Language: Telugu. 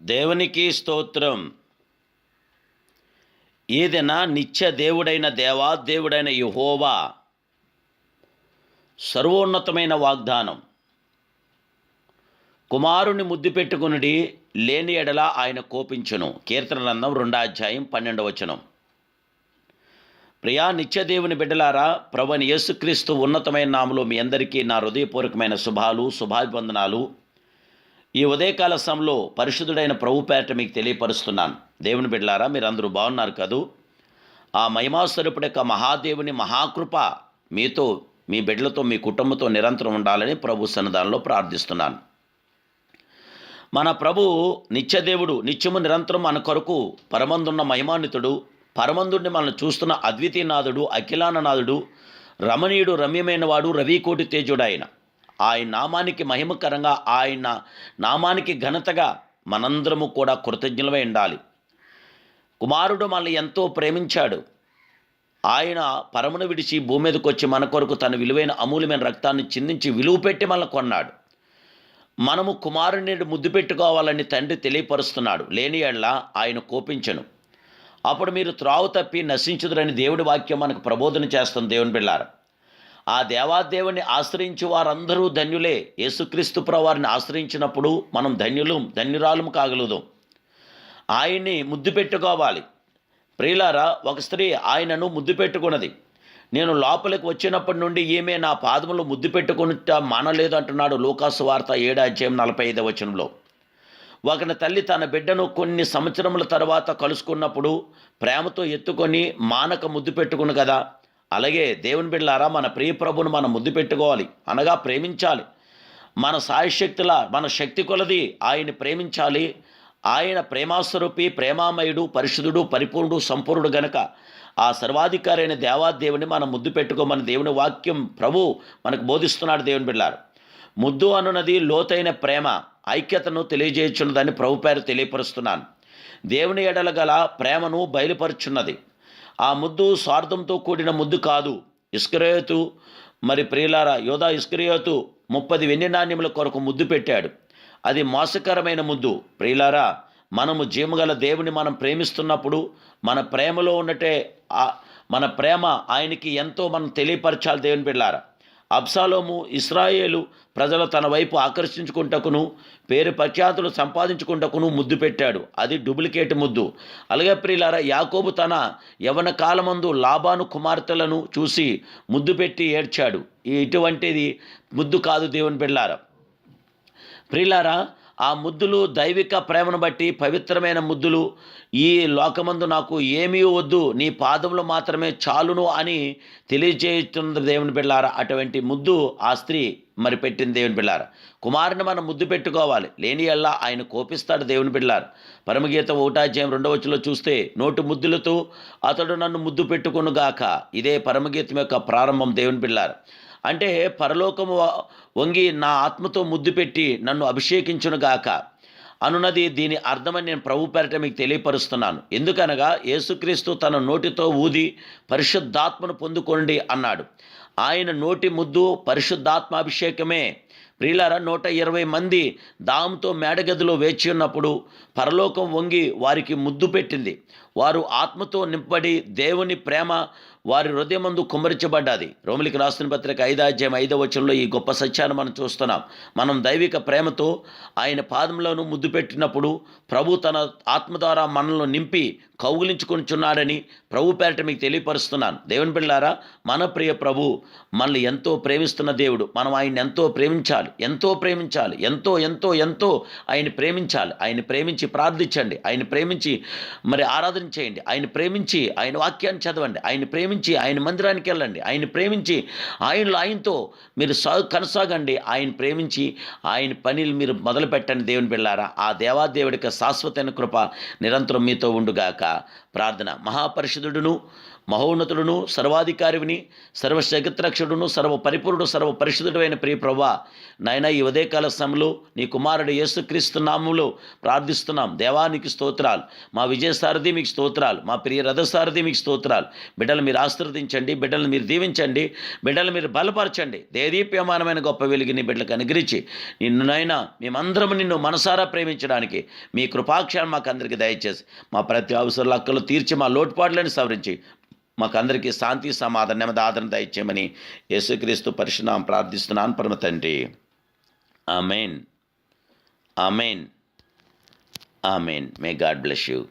దేవునికి స్తోత్రం. ఏదైనా నిత్య దేవుడైన దేవాదేవుడైన యెహోవా సర్వోన్నతమైన వాగ్దానం. కుమారుని ముద్దు పెట్టుకునుడి, లేని ఎడల ఆయన కోపించును. కీర్తన గ్రంథం 2:12. ప్రియా నిత్య దేవుని బిడ్డలారా, ప్రభువైన యేసుక్రీస్తు ఉన్నతమైన నామములో మీ అందరికీ నా హృదయపూర్వకమైన శుభాభివందనాలు. ఈ ఉదయకాల సమయంలో పరిశుద్ధుడైన ప్రభు పేరట మీకు తెలియపరుస్తున్నాను. దేవుని బిడ్డలారా, మీరందరూ బాగున్నారు కదూ? ఆ మహిమాస్వరూపుడు యొక్క మహాదేవుని మహాకృప మీతో, మీ బిడ్డలతో, మీ కుటుంబంతో నిరంతరం ఉండాలని ప్రభు సన్నిధానంలో ప్రార్థిస్తున్నాను. మన ప్రభు నిత్యదేవుడు, నిత్యము నిరంతరం మన కొరకు పరమందున్న మహిమాన్వితుడు, పరమందుడిని మనల్ని చూస్తున్న అద్వితీయనాథుడు, అఖిలాననాథుడు, రమణీయుడు, రమ్యమైన వాడు, రవికోటి తేజుడు ఆయన నామానికి మహిమకరంగా, ఆయన నామానికి ఘనతగా మనందరము కూడా కృతజ్ఞులమై ఉండాలి. కుమారుడు మనల్ని ఎంతో ప్రేమించాడు. ఆయన పరమును విడిచి భూమి మీదకి వచ్చి మన కొరకు తన విలువైన అమూల్యమైన రక్తాన్ని చిందించి విలువ పెట్టి మనల్ని కొన్నాడు. మనము కుమారుని ముద్దు పెట్టుకోవాలని తండ్రి తెలియపరుస్తున్నాడు. లేని ఎడల ఆయన కోపించను, అప్పుడు మీరు త్రావు తప్పి నశించుదురని దేవుడి వాక్యం మనకు ప్రబోధన చేస్తుంది. దేవుని బిడ్డలారా, ఆ దేవాదేవుని ఆశ్రయించి వారందరూ ధన్యులే. యేసుక్రీస్తు ప్రభువారిని ఆశ్రయించినప్పుడు మనం ధన్యురాలము కాగలుగుదాం. ఆయన్ని ముద్దు పెట్టుకోవాలి. ప్రియులారా, ఒక స్త్రీ ఆయనను ముద్దు పెట్టుకున్నది. నేను లోపలికి వచ్చినప్పటి నుండి ఈమె నా పాదములు ముద్దు పెట్టుకునిట మానలేదు అంటున్నాడు లూకాసు వార్త 7:45. ఒకని తల్లి తన బిడ్డను కొన్ని సంవత్సరముల తర్వాత కలుసుకున్నప్పుడు ప్రేమతో ఎత్తుకొని మానక ముద్దు పెట్టుకును కదా, అలాగే దేవుని బిడ్డలారా, మన ప్రియ ప్రభువును మనం ముద్దు పెట్టుకోవాలి, అనగా ప్రేమించాలి. మన సాయశక్తుల, మన శక్తి కొలది ఆయన్ని ప్రేమించాలి. ఆయన ప్రేమాస్వరూపి, ప్రేమామయుడు, పరిశుద్ధుడు, పరిపూర్ణుడు, సంపూర్ణుడు గనక ఆ సర్వాధికారి అయిన దేవాదేవుని మనం ముద్దు పెట్టుకోమని దేవుని వాక్యం ప్రభు మనకు బోధిస్తున్నాడు. దేవుని బిడ్డలారా, ముద్దు అనున్నది లోతైన ప్రేమ, ఐక్యతను తెలియజేయుచున్నదని ప్రభు పేరు తెలియపరుస్తున్నాను. దేవుని ఎడల గల ప్రేమను బయలుపరుచున్నది. ఆ ముద్దు స్వార్థంతో కూడిన ముద్దు కాదు. ఇస్కరియోతు, మరి ప్రియులారా, యోధా ఇస్కరియోతు 30 వెండి నాణ్యముల కొరకు ముద్దు పెట్టాడు. అది మోసకరమైన ముద్దు. ప్రియులారా, మనము జీవగల దేవుని మనం ప్రేమిస్తున్నప్పుడు మన ప్రేమలో ఉన్నట్టే మన ప్రేమ ఆయనకి ఎంతో మనం తెలియపరచాలి. దేవుని బిడ్డలారా, అబ్షాలోము ఇశ్రాయేలు ప్రజలు తన వైపు ఆకర్షించుకుంటకును, పేరు ప్రఖ్యాతులు సంపాదించుకుంటకును ముద్దు పెట్టాడు. అది డూప్లికేట్ ముద్దు. అలాగే ప్రియులారా, యాకోబు తన యవన కాలమందు లాబాను కుమార్తెలను చూసి ముద్దు పెట్టి ఏడ్చాడు. ఇటువంటిది ముద్దు కాదు. దేవుని బిడ్డలారా, ప్రియులారా, ఆ ముద్దులు దైవిక ప్రేమను బట్టి పవిత్రమైన ముద్దులు. ఈ లోకమందు నాకు ఏమీ వద్దు, నీ పాదములు మాత్రమే చాలును అని తెలియజేస్తున్న దేవుని బిడ్డలారా, అటువంటి ముద్దు ఆ స్త్రీ మరి పెట్టింది. దేవుని బిడ్డలారా, కుమారుని మనం ముద్దు పెట్టుకోవాలి, లేని ఎల్లా ఆయన కోపిస్తాడు. దేవుని బిడ్డలారా, పరమగీతం 1:2 చూస్తే, నోటి ముద్దులతో అతడు నన్ను ముద్దు పెట్టుకొనుగాక. ఇదే పరమగీతం యొక్క ప్రారంభం. దేవుని బిడ్డలారా, అంటే పరలోకము వంగి నా ఆత్మతో ముద్దు పెట్టి నన్ను అభిషేకించునుగాక అనున్నది దీని అర్థమని నేను ప్రభు పేరట మీకు తెలియపరుస్తున్నాను. ఎందుకనగా యేసుక్రీస్తు తన నోటితో ఊది పరిశుద్ధాత్మను పొందుకోండి అన్నాడు. ఆయన నోటి ముద్దు పరిశుద్ధాత్మాభిషేకమే. ప్రియులారా, 120 మంది దాముతో మేడగదిలో వేచి ఉన్నప్పుడు పరలోకం వంగి వారికి ముద్దు పెట్టింది. వారు ఆత్మతో నింపబడి దేవుని ప్రేమ వారి హృదయమందు కుమ్మరించబడ్డది. రోమిలికి రాసిన పత్రిక 5:5 ఈ గొప్ప సత్యాన్ని మనం చూస్తున్నాం. మనం దైవిక ప్రేమతో ఆయన పాదములను ముద్దు పెట్టినప్పుడు ప్రభు తన ఆత్మ ద్వారా మనల్ని నింపి కౌగిలించుకుంటున్నాడని ప్రభు పేరట మీకు తెలియపరుస్తున్నాను. దేవుని బిడ్డలారా, మన ప్రియ ప్రభు మనల్ని ఎంతో ప్రేమిస్తున్న దేవుడు. మనం ఆయన ఎంతో ప్రేమించాలి, ఎంతో ప్రేమించాలి, ఎంతో ఎంతో ఎంతో ఆయన ప్రేమించాలి. ఆయన ప్రేమించి ప్రార్థించండి, ఆయన ప్రేమించి మరి ఆరాధన చేయండి, ఆయన ప్రేమించి ఆయన వాక్యాన్ని చదవండి, ఆయన ప్రేమించి ఆయన మందిరానికి వెళ్ళండి, ఆయన ప్రేమించి ఆయనతో మీరు కొనసాగండి, ఆయన ప్రేమించి ఆయన పనిలు మీరు మొదలు పెట్టండి. దేవుని బిడ్డలారా, ఆ దేవాదేవుడికి శాశ్వతమైన కృప నిరంతరం మీతో ఉండుగాక. ప్రార్థన. మహాపరిశుద్ధుడును మహోన్నతుడును సర్వాధికారివిని సర్వశక్తిరక్షుడును సర్వ పరిపూర్ణుడు సర్వ పరిశుద్ధుడైన ప్రియ ప్రభువా, నాయన ఈ ఉదయకాల సమయంలో నీ కుమారుడు యేసుక్రీస్తు నామములో ప్రార్థిస్తున్నాం. దేవానికి స్తోత్రాలు. మా విజయసారథి మీకు స్తోత్రాలు. మా ప్రియ రథసారథి మీకు స్తోత్రాలు. బిడ్డలు మీరు ఆశీర్వదించండి, బిడ్డలు మీరు దీవించండి, బిడ్డలు మీరు బలపరచండి. దేదీప్యమానమైన గొప్ప వెలుగుని బిడ్డలకు అనుగ్రహించి నిన్నునైనా మేమందరం నిన్ను మనసారా ప్రేమించడానికి మీ కృపాక్షాన్ని మాకు అందరికీ దయచేసి మా ప్రతి అవసరాల హక్కులు తీర్చి మా లోటుపాట్లను సవరించి మాకందరికీ శాంతి సమాధానం నెమ్మది ఆదరణ దయచేయమని యేసుక్రీస్తు పరిశునామమున ప్రార్థిస్తున్నాను పరమ తండ్రి. Amen. Amen. Amen. May God bless you.